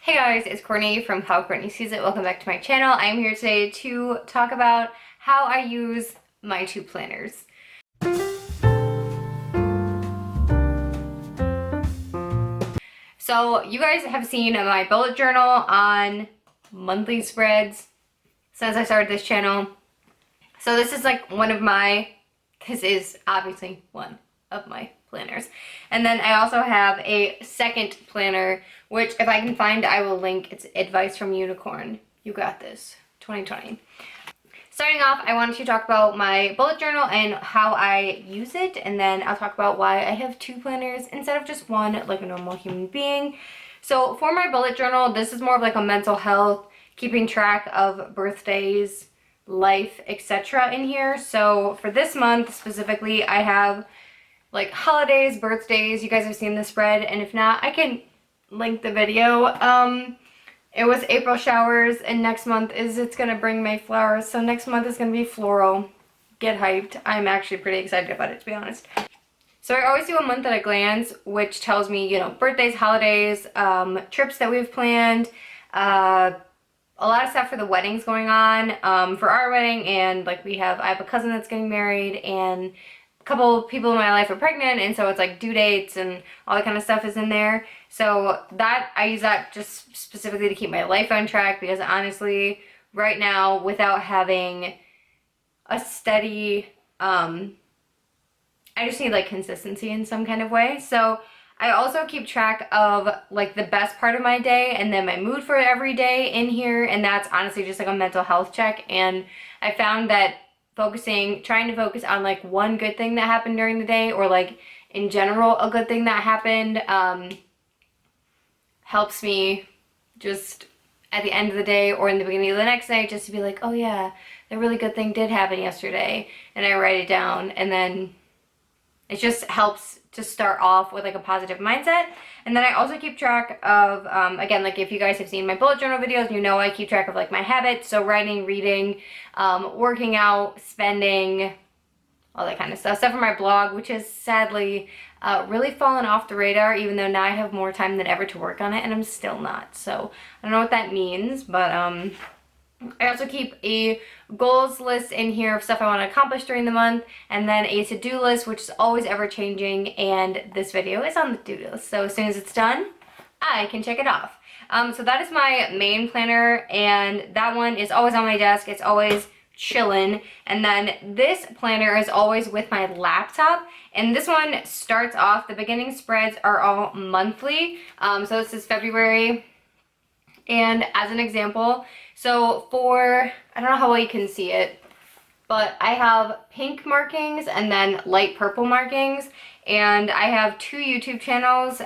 Hey guys, it's Courtney from How Courtney Sees It. Welcome back to my channel. I'm here today to talk about how I use my two planners. So you guys have seen my bullet journal on monthly spreads since I started this channel. So this is like this is obviously one of my planners. And then I also have a second planner, which if I can find, I will link. It's Advice from Unicorn. You got this, 2020. Starting off, I wanted to talk about my bullet journal and how I use it, and then I'll talk about why I have two planners instead of just one like a normal human being. So for my bullet journal, this is more of like a mental health, keeping track of birthdays, life, etc. in here. So for this month specifically, I have like holidays, birthdays. You guys have seen the spread, and if not, I can link the video. It was April showers, and next month it's gonna bring May flowers. So next month is gonna be floral. Get hyped. I'm actually pretty excited about it, to be honest. So I always do a month at a glance, which tells me, you know, birthdays, holidays, trips that we've planned, a lot of stuff for the weddings going on, for our wedding, and like I have a cousin that's getting married, and a couple people in my life are pregnant, and so it's like due dates and all that kind of stuff is in there. So that I use that just specifically to keep my life on track, because honestly right now, without having a steady I just need like consistency in some kind of way. So I also keep track of like the best part of my day and then my mood for every day in here, and that's honestly just like a mental health check. And I found that trying to focus on like one good thing that happened during the day, or like in general a good thing that happened, helps me just at the end of the day or in the beginning of the next day just to be like, oh yeah, the really good thing did happen yesterday, and I write it down, and then it just helps to start off with like a positive mindset. And then I also keep track of, again, like if you guys have seen my bullet journal videos, you know I keep track of like my habits. So writing, reading, working out, spending, all that kind of stuff. Stuff for my blog, which has sadly really fallen off the radar, even though now I have more time than ever to work on it, and I'm still not. So I don't know what that means, but I also keep a goals list in here of stuff I want to accomplish during the month, and then a to-do list, which is always ever changing, and this video is on the to-do list. So as soon as it's done, I can check it off. So that is my main planner, and that one is always on my desk. It's always chillin'. And then this planner is always with my laptop, and this one starts off, the beginning spreads are all monthly. So this is February. And as an example, so I don't know how well you can see it, but I have pink markings and then light purple markings, and I have two YouTube channels.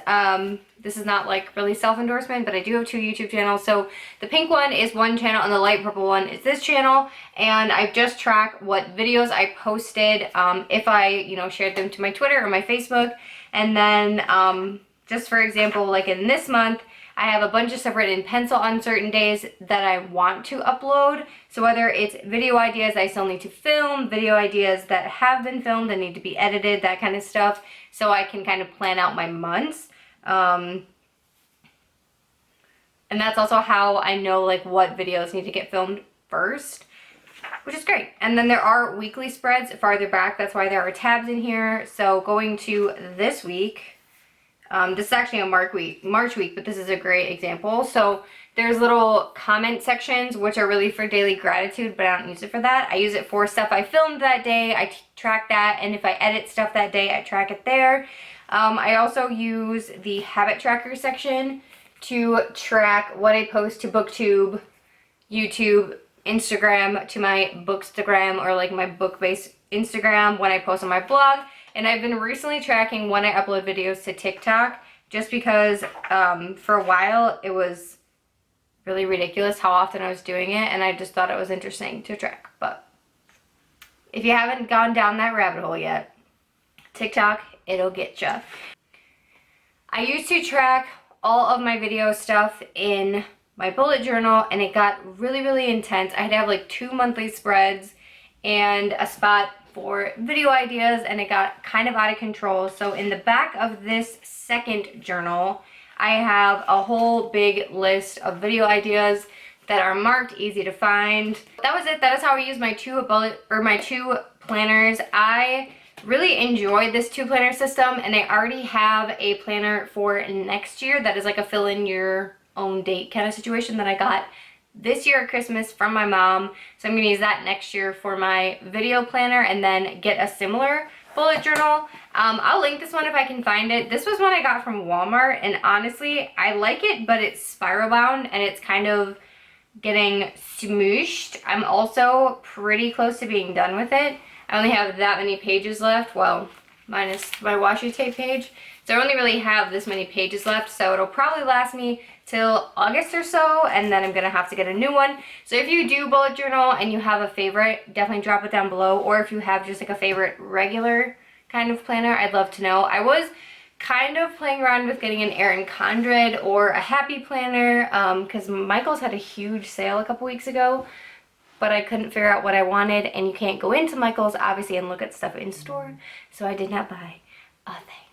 This is not like really self-endorsement, but I do have two YouTube channels. So the pink one is one channel and the light purple one is this channel, and I just track what videos I posted, if I, you know, shared them to my Twitter or my Facebook. And then just for example, like in this month, I have a bunch of stuff written in pencil on certain days that I want to upload. So whether it's video ideas I still need to film, video ideas that have been filmed and need to be edited, that kind of stuff, so I can kind of plan out my months. And that's also how I know like what videos need to get filmed first, which is great. And then there are weekly spreads farther back. That's why there are tabs in here. So going to this week, this is actually a March week, but this is a great example. So there's little comment sections, which are really for daily gratitude, but I don't use it for that. I use it for stuff I filmed that day. I track that, and if I edit stuff that day, I track it there. I also use the habit tracker section to track what I post to BookTube, YouTube, Instagram, to my Bookstagram, or like my book-based Instagram when I post on my blog. And I've been recently tracking when I upload videos to TikTok, just because for a while it was really ridiculous how often I was doing it, and I just thought it was interesting to track. But if you haven't gone down that rabbit hole yet, TikTok, it'll get ya. I used to track all of my video stuff in my bullet journal, and it got really, really intense. I'd have like 2 monthly spreads and a spot for video ideas, and it got kind of out of control. So in the back of this second journal, I have a whole big list of video ideas that are marked, easy to find. That was it. That is how I use my two planners. I really enjoyed this 2 planner system, and I already have a planner for next year that is like a fill in your own date kind of situation that I got this year at Christmas from my mom. So I'm gonna use that next year for my video planner and then get a similar bullet journal. I'll link this one if I can find it. This was one I got from Walmart, and honestly, I like it, but it's spiral bound and it's kind of getting smooshed. I'm also pretty close to being done with it. I only have that many pages left, well, minus my washi tape page. So I only really have this many pages left, so it'll probably last me till August or so, and then I'm gonna have to get a new one. So if you do bullet journal and you have a favorite, definitely drop it down below, or if you have just like a favorite regular kind of planner, I'd love to know. I was kind of playing around with getting an Erin Condren or a Happy Planner, because Michael's had a huge sale a couple weeks ago, but I couldn't figure out what I wanted, and you can't go into Michael's obviously and look at stuff in store, so I did not buy a thing.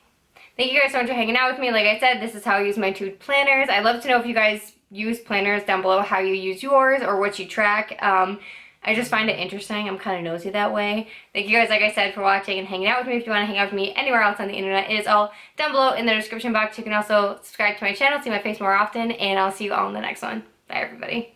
Thank you guys so much for hanging out with me. Like I said, this is how I use my 2 planners. I'd love to know if you guys use planners down below, how you use yours or what you track. I just find it interesting. I'm kind of nosy that way. Thank you guys, like I said, for watching and hanging out with me. If you want to hang out with me anywhere else on the internet, it is all down below in the description box. You can also subscribe to my channel, see my face more often, and I'll see you all in the next one. Bye, everybody.